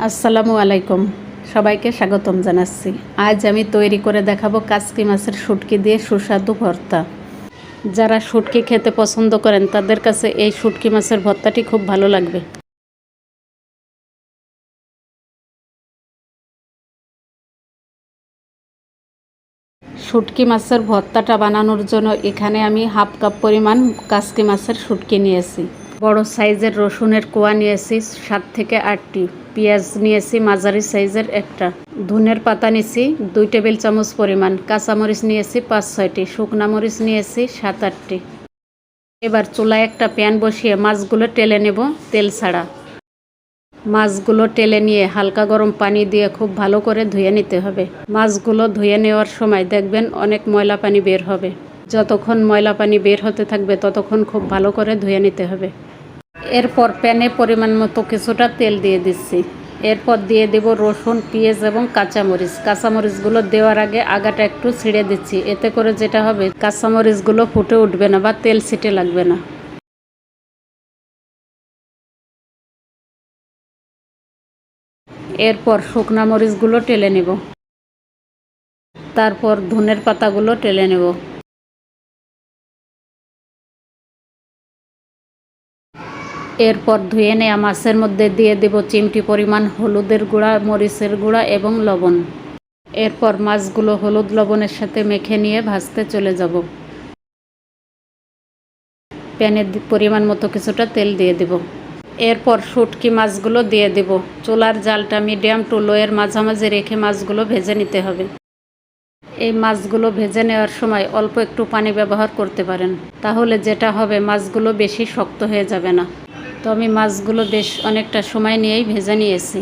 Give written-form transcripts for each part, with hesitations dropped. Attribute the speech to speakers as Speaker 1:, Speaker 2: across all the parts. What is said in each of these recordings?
Speaker 1: আসসালামু আলাইকুম, সবাইকে স্বাগতম জানাচ্ছি। আজ আমি তৈরি করে দেখাবো কাচকি মাছের শুটকি দিয়ে সুস্বাদু ভর্তা। যারা শুটকি খেতে পছন্দ করেন তাদের কাছে এই শুটকি মাছের ভর্তাটি খুব ভালো লাগবে। শুটকি মাছের ভর্তাটা বানানোর জন্য এখানে আমি হাফ কাপ পরিমাণ কাচকি মাছের শুটকি নিয়েছি। বড় সাইজের রসুনের কোয়া নিয়েছি 7 থেকে 8টি, পেঁয়াজ নিয়েছি মাঝারি সাইজের একটা, ধনের পাতা নিয়েছি 2 টেবিল চামচ পরিমাণ, কাঁচামরিচ নিয়েছি 5-6টি, শুকনা মরিচ নিয়েছি 7-8টি। এবার চুলায় একটা প্যান বসিয়ে মাছগুলো টেলে নেব তেল ছাড়া। মাছগুলো টেলে নিয়ে হালকা গরম পানি দিয়ে খুব ভালো করে ধুয়ে নিতে হবে। মাছগুলো ধুয়ে নেওয়ার সময় দেখবেন অনেক ময়লা পানি বের হবে। যতক্ষণ ময়লা পানি বের হতে থাকবে ততক্ষণ খুব ভালো করে ধুয়ে নিতে হবে। এরপর প্যানে পরিমাণ মতো কিছুটা তেল দিয়ে দিচ্ছি। এরপর দিয়ে দেব রসুন, পেঁয়াজ এবং কাঁচামরিচ। কাঁচামরিচগুলো দেওয়ার আগে আগাটা একটু ছিঁড়ে দিচ্ছি, এতে করে যেটা হবে কাঁচামরিচগুলো ফুটে উঠবে না বা তেল ছিটে লাগবে না। এরপর শুকনা মরিচগুলো টেলে নেব, তারপর ধনের পাতাগুলো টেলে নেব। এরপর ধুয়ে নেওয়া মাছের মধ্যে দিয়ে দেব চিমটি পরিমাণ হলুদের গুঁড়া, মরিচের গুঁড়া এবং লবণ। এরপর মাছগুলো হলুদ লবণের সাথে মেখে নিয়ে ভাজতে চলে যাব। প্যানে পরিমাণ মতো কিছুটা তেল দিয়ে দেব। এরপর শুটকি মাছগুলো দিয়ে দেব। চুলার জালটা মিডিয়াম টু লোয়ের মাঝামাঝি রেখে মাছগুলো ভেজে নিতে হবে। এই মাছগুলো ভেজে নেওয়ার সময় অল্প একটু পানি ব্যবহার করতে পারেন, তাহলে যেটা হবে মাছগুলো বেশি শক্ত হয়ে যাবে না। তো আমি মাছগুলো বেশ অনেকটা সময় নিয়েই ভেজে নিয়েছি।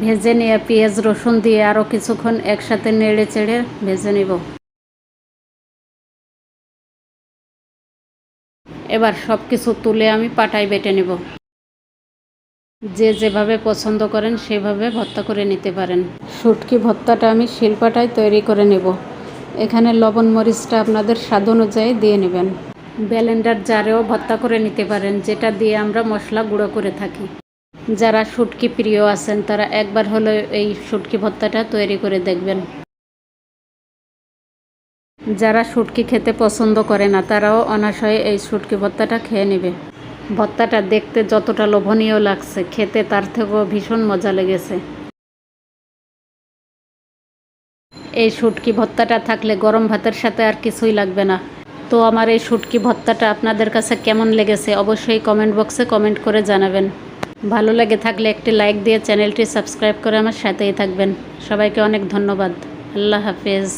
Speaker 1: ভেজে নিয়ে পেঁয়াজ রসুন দিয়ে আরও কিছুক্ষণ একসাথে নেড়ে চেড়ে ভেজে নেব। এবার সব কিছু তুলে আমি পাটায় বেটে নেব। যে যেভাবে পছন্দ করেন সেভাবে ভর্তা করে নিতে পারেন। শুটকি ভর্তাটা আমি শিলপাটায় তৈরি করে নেব। এখানে লবণ মরিচটা আপনাদের স্বাদ অনুযায়ী দিয়ে নেবেন। ব্লেন্ডার জারেও ভর্তা করে নিতে পারেন, যেটা দিয়ে আমরা মশলা গুঁড়ো করে থাকি। যারা শুটকি প্রিয় আছেন তারা একবার হলেও এই শুটকি ভর্তাটা তৈরি করে দেখবেন। যারা শুটকি খেতে পছন্দ করে না তারাও অনায়াসে এই শুটকি ভর্তাটা খেয়ে নেবে। ভর্তাটা দেখতে যতটা লোভনীয় লাগছে, খেতে তার থেকেও ভীষণ মজা লেগেছে। এই শুটকি ভর্তাটা থাকলে গরম ভাতের সাথে আর কিছুই লাগবে না। তো আমার এই শুটকি ভর্তাটা আপনাদের কাছে কেমন লেগেছে অবশ্যই কমেন্ট বক্সে কমেন্ট করে জানাবেন। ভালো লেগে থাকলে একটি লাইক দিয়ে চ্যানেলটি সাবস্ক্রাইব করে আমার সাথেই থাকবেন। সবাইকে অনেক ধন্যবাদ। আল্লাহ হাফেজ।